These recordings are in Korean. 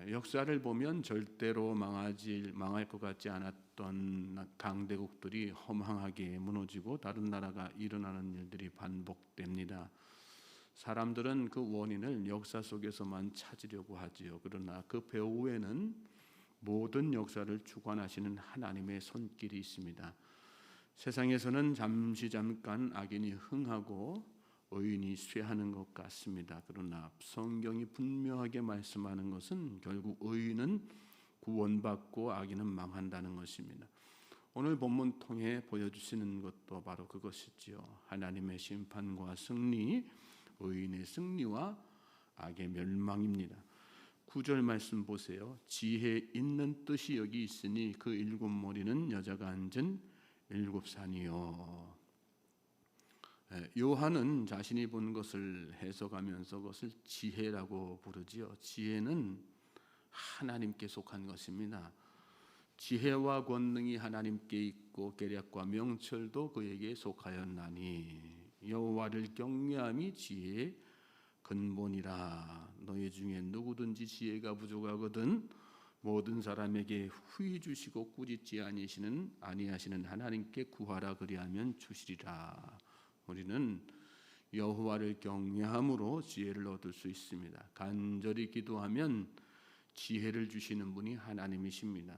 역사를 보면 절대로 망할 것 같지 않았던 강대국들이 허망하게 무너지고 다른 나라가 일어나는 일들이 반복됩니다. 사람들은 그 원인을 역사 속에서만 찾으려고 하지요. 그러나 그 배후에는 모든 역사를 주관하시는 하나님의 손길이 있습니다. 세상에서는 잠깐 악인이 흥하고 의인이 쇠하는 것 같습니다. 그러나 성경이 분명하게 말씀하는 것은 결국 의인은 구원받고 악인은 망한다는 것입니다. 오늘 본문 통해 보여주시는 것도 바로 그것이지요. 하나님의 심판과 승리, 의인의 승리와 악의 멸망입니다. 9절 말씀 보세요. 지혜 있는 뜻이 여기 있으니 그 일곱 머리는 여자가 앉은 일곱 산이요. 요한은 자신이 본 것을 해석하면서 그것을 지혜라고 부르지요. 지혜는 하나님께 속한 것입니다. 지혜와 권능이 하나님께 있고 계략과 명철도 그에게 속하였나니 여호와를 경외함이 지혜의 근본이라. 너희 중에 누구든지 지혜가 부족하거든 모든 사람에게 후히 주시고 꾸짖지 아니하시는 하나님께 구하라 그리하면 주시리라. 우리는 여호와를 경외함으로 지혜를 얻을 수 있습니다. 간절히 기도하면 지혜를 주시는 분이 하나님이십니다.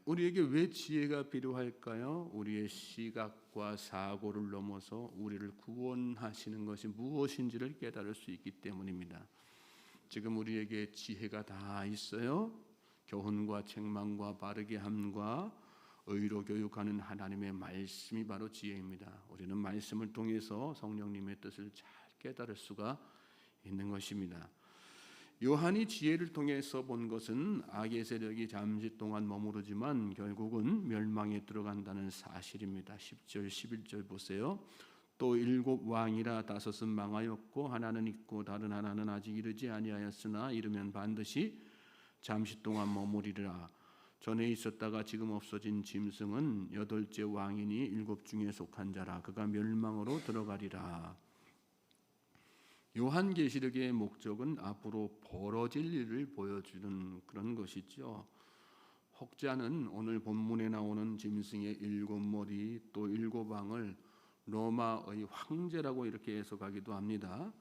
우리에게 왜 지혜가 필요할까요? 우리의 시각과 사고를 넘어서 우리를 구원하시는 것이 무엇인지를 깨달을 수 있기 때문입니다. 지금 우리에게 지혜가 다 있어요. 교훈과 책망과 바르게 함과 의로 교육하는 하나님의 말씀이 바로 지혜입니다. 우리는 말씀을 통해서 성령님의 뜻을 잘 깨달을 수가 있는 것입니다. 요한이 지혜를 통해서 본 것은 악의 세력이 잠시 동안 머무르지만 결국은 멸망에 들어간다는 사실입니다. 10절 11절 보세요. 또 일곱 왕이라 다섯은 망하였고 하나는 있고 다른 하나는 아직 이르지 아니하였으나 이르면 반드시 잠시 동안 머무리리라. 전에 있었다가 지금 없어진 짐승은 여덟째 왕이니 일곱 중에 속한 자라. 그가 멸망으로 들어가리라. 요한계시록의 목적은 앞으로 벌어질 일을 보여주는 그런 것이죠. 혹자는 오늘 본문에 나오는 짐승의 일곱 머리 또 일곱 왕을 로마의 황제라고 이렇게 해석하기도 합니다.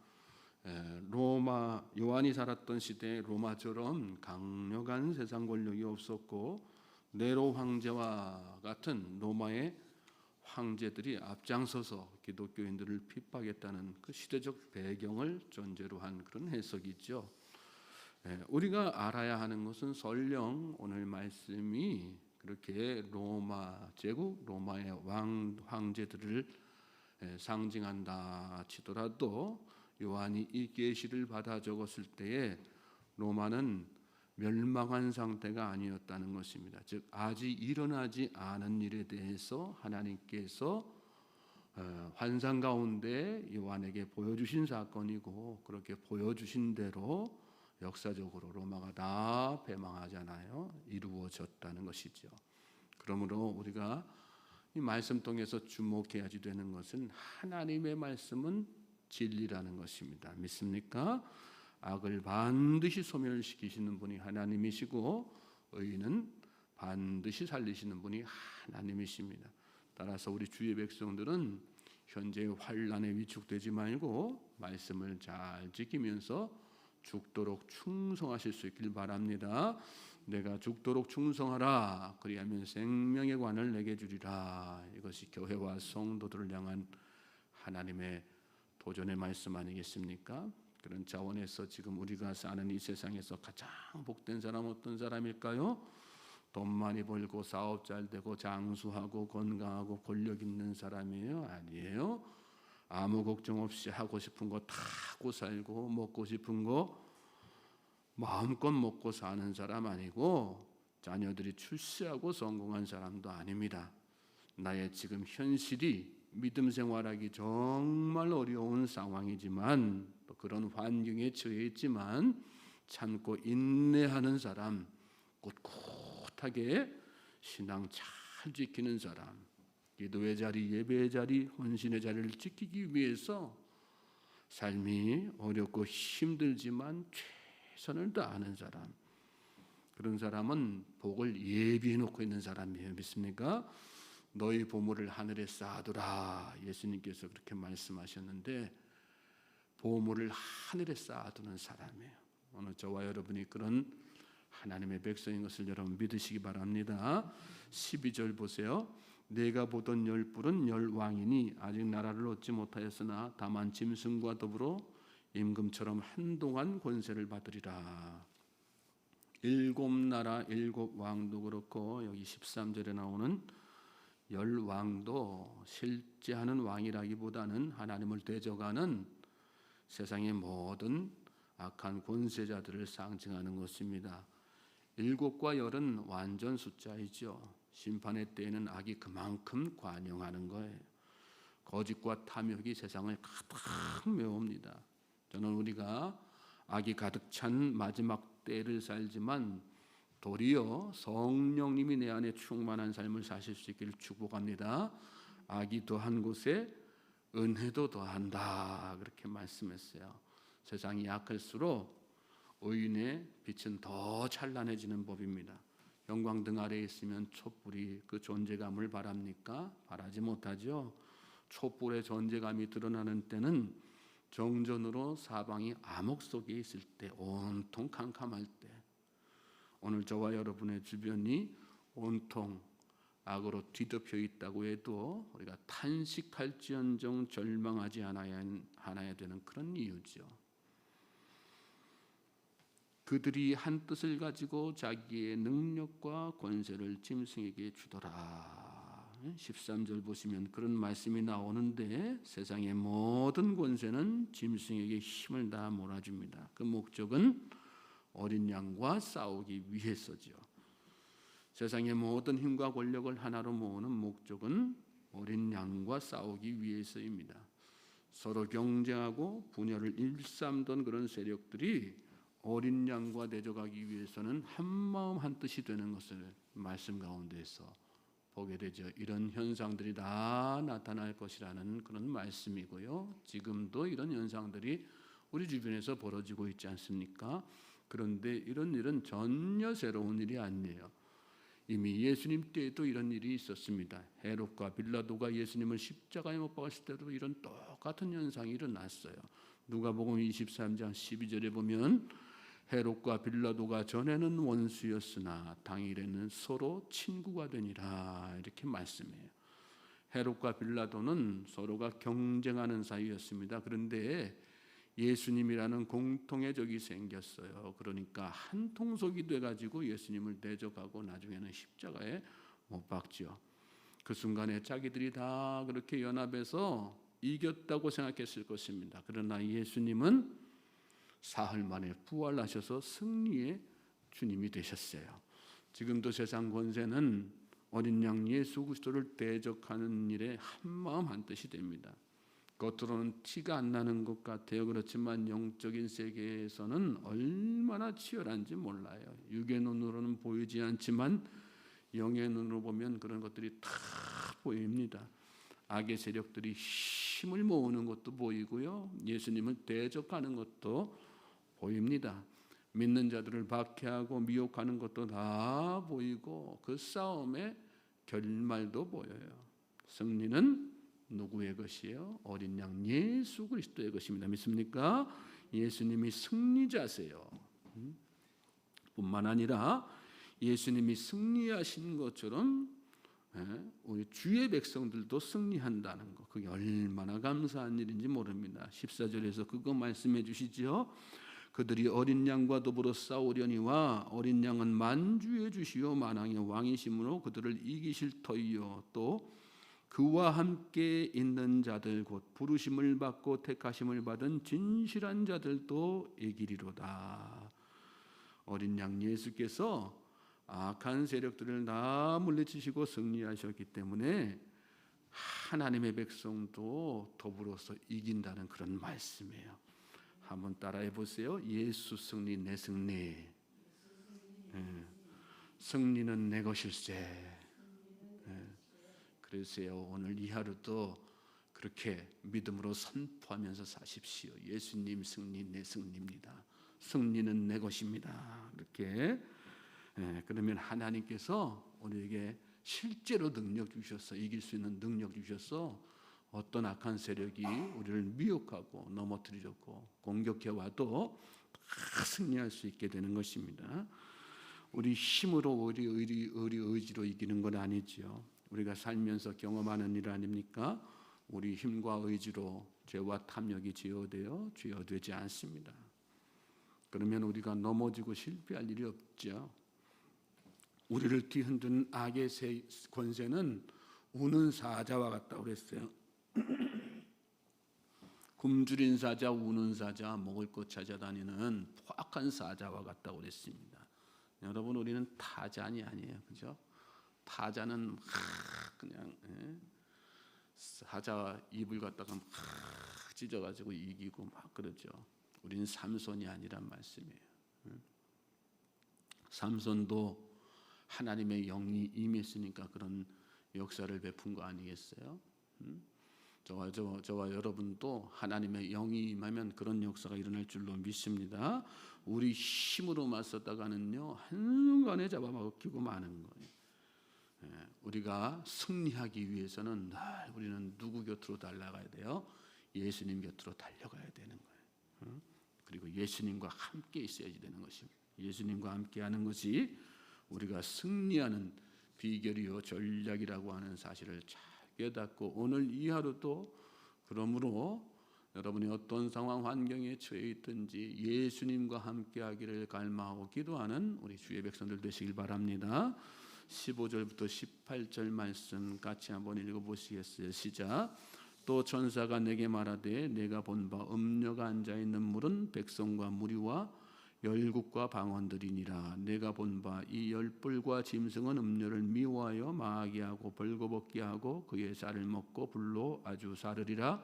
로마 요한이 살았던 시대에 로마처럼 강력한 세상 권력이 없었고 네로 황제와 같은 로마의 황제들이 앞장서서 기독교인들을 핍박했다는 그 시대적 배경을 전제로 한 그런 해석이죠. 우리가 알아야 하는 것은 설령 오늘 말씀이 그렇게 로마 제국 로마의 황제들을 상징한다 치더라도 요한이 이 계시를 받아 적었을 때에 로마는 멸망한 상태가 아니었다는 것입니다. 즉 아직 일어나지 않은 일에 대해서 하나님께서 환상 가운데 요한에게 보여주신 사건이고 그렇게 보여주신 대로 역사적으로 로마가 다 패망하잖아요. 이루어졌다는 것이죠. 그러므로 우리가 이 말씀 통해서 주목해야지 되는 것은 하나님의 말씀은 진리라는 것입니다. 믿습니까? 악을 반드시 소멸시키시는 분이 하나님이시고 의인은 반드시 살리시는 분이 하나님이십니다. 따라서 우리 주의 백성들은 현재의 환난에 위축되지 말고 말씀을 잘 지키면서 죽도록 충성하실 수 있길 바랍니다. 내가 죽도록 충성하라 그리하면 생명의 관을 내게 주리라. 이것이 교회와 성도들을 향한 하나님의 도전의 말씀 아니겠습니까? 그런 차원에서 지금 우리가 사는 이 세상에서 가장 복된 사람 어떤 사람일까요? 돈 많이 벌고 사업 잘 되고 장수하고 건강하고 권력 있는 사람이에요? 아니에요. 아무 걱정 없이 하고 싶은 거 다 하고 살고 먹고 싶은 거 마음껏 먹고 사는 사람 아니고 자녀들이 출세하고 성공한 사람도 아닙니다. 나의 지금 현실이 믿음 생활하기 정말 어려운 상황이지만 또 그런 환경에 처해 있지만 참고 인내하는 사람, 꿋꿋하게 신앙 잘 지키는 사람, 기도의 자리, 예배의 자리, 헌신의 자리를 지키기 위해서 삶이 어렵고 힘들지만 최선을 다하는 사람, 그런 사람은 복을 예비해 놓고 있는 사람이에요. 믿습니까? 너희 보물을 하늘에 쌓아두라. 예수님께서 그렇게 말씀하셨는데 보물을 하늘에 쌓아두는 사람이에요. 오늘 저와 여러분이 그런 하나님의 백성인 것을 여러분 믿으시기 바랍니다. 12절 보세요. 내가 보던 열불은 열왕이니 아직 나라를 얻지 못하였으나 다만 짐승과 더불어 임금처럼 한동안 권세를 받으리라. 7나라 7왕도 그렇고 여기 13절에 나오는 열왕도 실제 하는 왕이라기보다는 하나님을 대적하는 세상의 모든 악한 권세자들을 상징하는 것입니다. 7과 열은 완전 숫자이죠. 심판의 때에는 악이 그만큼 관영하는 거예요. 거짓과 탐욕이 세상을 가득 메웁니다. 저는 우리가 악이 가득 찬 마지막 때를 살지만 도리어 성령님이 내 안에 충만한 삶을 사실 수 있기를 축복합니다. 악이 더한 곳에 은혜도 더한다 그렇게 말씀했어요. 세상이 약할수록 의인의 빛은 더 찬란해지는 법입니다. 형광등 아래에 있으면 촛불이 그 존재감을 바랍니까? 바라지 못하죠. 촛불의 존재감이 드러나는 때는 정전으로 사방이 암흑 속에 있을 때, 온통 캄캄할 때. 오늘 저와 여러분의 주변이 온통 악으로 뒤덮여 있다고 해도 우리가 탄식할지언정 절망하지 않아야 되는 그런 이유죠. 그들이 한 뜻을 가지고 자기의 능력과 권세를 짐승에게 주더라. 13절 보시면 그런 말씀이 나오는데 세상의 모든 권세는 짐승에게 힘을 다 몰아줍니다. 그 목적은 어린 양과 싸우기 위해서죠. 세상의 모든 힘과 권력을 하나로 모으는 목적은 어린 양과 싸우기 위해서입니다. 서로 경쟁하고 분열을 일삼던 그런 세력들이 어린 양과 대적하기 위해서는 한마음 한뜻이 되는 것을 말씀 가운데에서 보게 되죠. 이런 현상들이 다 나타날 것이라는 그런 말씀이고요. 지금도 이런 현상들이 우리 주변에서 벌어지고 있지 않습니까? 그런데 이런 일은 전혀 새로운 일이 아니에요. 이미 예수님 때에도 이런 일이 있었습니다. 헤롯과 빌라도가 예수님을 십자가에 못 박았을 때도 이런 똑같은 현상이 일어났어요. 누가복음 23장 12절에 보면 헤롯과 빌라도가 전에는 원수였으나 당일에는 서로 친구가 되니라 이렇게 말씀해요. 헤롯과 빌라도는 서로가 경쟁하는 사이였습니다. 그런데 예수님이라는 공통의 적이 생겼어요. 그러니까 한 통속이 돼가지고 예수님을 대적하고 나중에는 십자가에 못 박죠. 그 순간에 자기들이 다 그렇게 연합해서 이겼다고 생각했을 것입니다. 그러나 예수님은 사흘 만에 부활하셔서 승리의 주님이 되셨어요. 지금도 세상 권세는 어린 양 예수 그리스도를 대적하는 일에 한마음 한뜻이 됩니다. 겉으로는 티가 안 나는 것 같아요. 그렇지만 영적인 세계에서는 얼마나 치열한지 몰라요. 육의 눈으로는 보이지 않지만 영의 눈으로 보면 그런 것들이 다 보입니다. 악의 세력들이 힘을 모으는 것도 보이고요. 예수님을 대적하는 것도 보입니다. 믿는 자들을 박해하고 미혹하는 것도 다 보이고 그 싸움의 결말도 보여요. 승리는 누구의 것이에요? 어린 양 예수 그리스도의 것입니다. 믿습니까? 예수님이 승리자세요. 뿐만 아니라 예수님이 승리하신 것처럼 우리 주의 백성들도 승리한다는 것, 그게 얼마나 감사한 일인지 모릅니다. 14절에서 그거 말씀해 주시죠. 그들이 어린 양과 더불어 싸우려니와 어린 양은 만주의 주시요 만왕의 왕이심으로 그들을 이기실 터이요 또 그와 함께 있는 자들 곧 부르심을 받고 택하심을 받은 진실한 자들도 이기리로다. 어린 양 예수께서 악한 세력들을 다 물리치시고 승리하셨기 때문에 하나님의 백성도 더불어서 이긴다는 그런 말씀이에요. 한번 따라해 보세요. 예수 승리 내 승리. 승리는 내 것일세. 그러세요. 오늘 이 하루도 그렇게 믿음으로 선포하면서 사십시오. 예수님 승리 내 승리입니다. 승리는 내 것입니다. 이렇게 그러면 하나님께서 우리에게 실제로 능력 주셔서 이길 수 있는 능력 주셔서 어떤 악한 세력이 우리를 미혹하고 넘어뜨리려고 공격해 와도 다 승리할 수 있게 되는 것입니다. 우리 힘으로 우리 의지로 이기는 건 아니지요. 우리가 살면서 경험하는 일 아닙니까? 우리 힘과 의지로 죄와 탐욕이 제어되지 않습니다. 그러면 우리가 넘어지고 실패할 일이 없죠. 우리를 뒤흔드는 악의 권세는 우는 사자와 같다고 그랬어요. 굶주린 사자, 우는 사자, 먹을 것 찾아다니는 포악한 사자와 같다고 그랬습니다. 여러분, 우리는 타잔이 아니에요, 그죠? 타잔은 그냥 사자 입을 갖다가 막 찢어가지고 이기고 막 그러죠. 우리는 삼손이 아니란 말씀이에요. 삼손도 하나님의 영이 임했으니까 그런 역사를 베푼 거 아니겠어요? 저와 여러분도 하나님의 영이 임하면 그런 역사가 일어날 줄로 믿습니다. 우리 힘으로 맞섰다가는요 한순간에 잡아먹히고 마는 거예요. 우리가 승리하기 위해서는 늘 우리는 누구 곁으로 달려가야 돼요? 예수님 곁으로 달려가야 되는 거예요. 그리고 예수님과 함께 있어야지 되는 것입니다. 예수님과 함께하는 것이 우리가 승리하는 비결이요 전략이라고 하는 사실을 잘 깨닫고 오늘 이 하루도 그러므로 여러분이 어떤 상황 환경에 처해 있든지 예수님과 함께하기를 갈망하고 기도하는 우리 주의 백성들 되시길 바랍니다. 15절부터 18절 말씀 같이 한번 읽어보시겠어요? 시작. 또 천사가 내게 말하되 내가 본 바 음녀가 앉아있는 물은 백성과 무리와 열국과 방언들이니라. 내가 본 바 이 열불과 짐승은 음녀를 미워하여 망하게 하고 벌거벗게 하고 그의 쌀을 먹고 불로 아주 사르리라.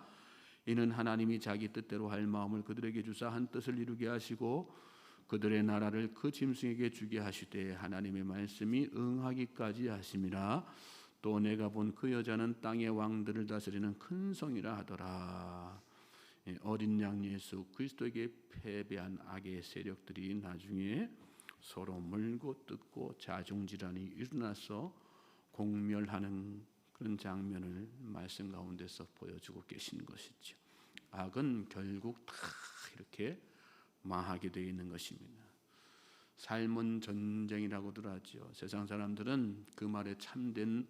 이는 하나님이 자기 뜻대로 할 마음을 그들에게 주사 한 뜻을 이루게 하시고 그들의 나라를 그 짐승에게 주게 하시되 하나님의 말씀이 응하기까지 하심이라. 또 내가 본 그 여자는 땅의 왕들을 다스리는 큰 성이라 하더라. 어린 양 예수 그리스도에게 패배한 악의 세력들이 나중에 서로 물고 뜯고 자중질환이 일어나서 공멸하는 그런 장면을 말씀 가운데서 보여주고 계신 것이죠. 악은 결국 다 이렇게 망하게 되어 있는 것입니다. 삶은 전쟁이라고들 하죠. 세상 사람들은 그 말의 참된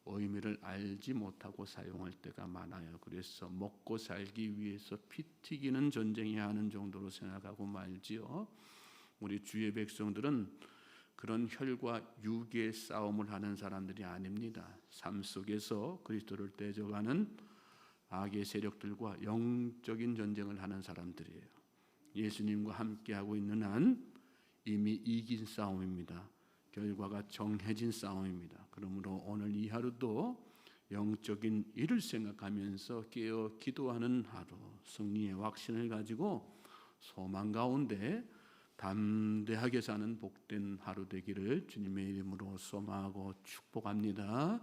의미를 알지 못하고 사용할 때가 많아요. 그래서 먹고 살기 위해서 피 튀기는 전쟁이야 하는 정도로 생각하고 말지요. 우리 주의 백성들은 그런 혈과 육의 싸움을 하는 사람들이 아닙니다. 삶 속에서 그리스도를 대적하는 악의 세력들과 영적인 전쟁을 하는 사람들이에요. 예수님과 함께하고 있는 한 이미 이긴 싸움입니다. 결과가 정해진 싸움입니다. 그러므로 오늘 이 하루도 영적인 일을 생각하면서 깨어 기도하는 하루, 승리의 확신을 가지고 소망 가운데 담대하게 사는 복된 하루 되기를 주님의 이름으로 소망하고 축복합니다.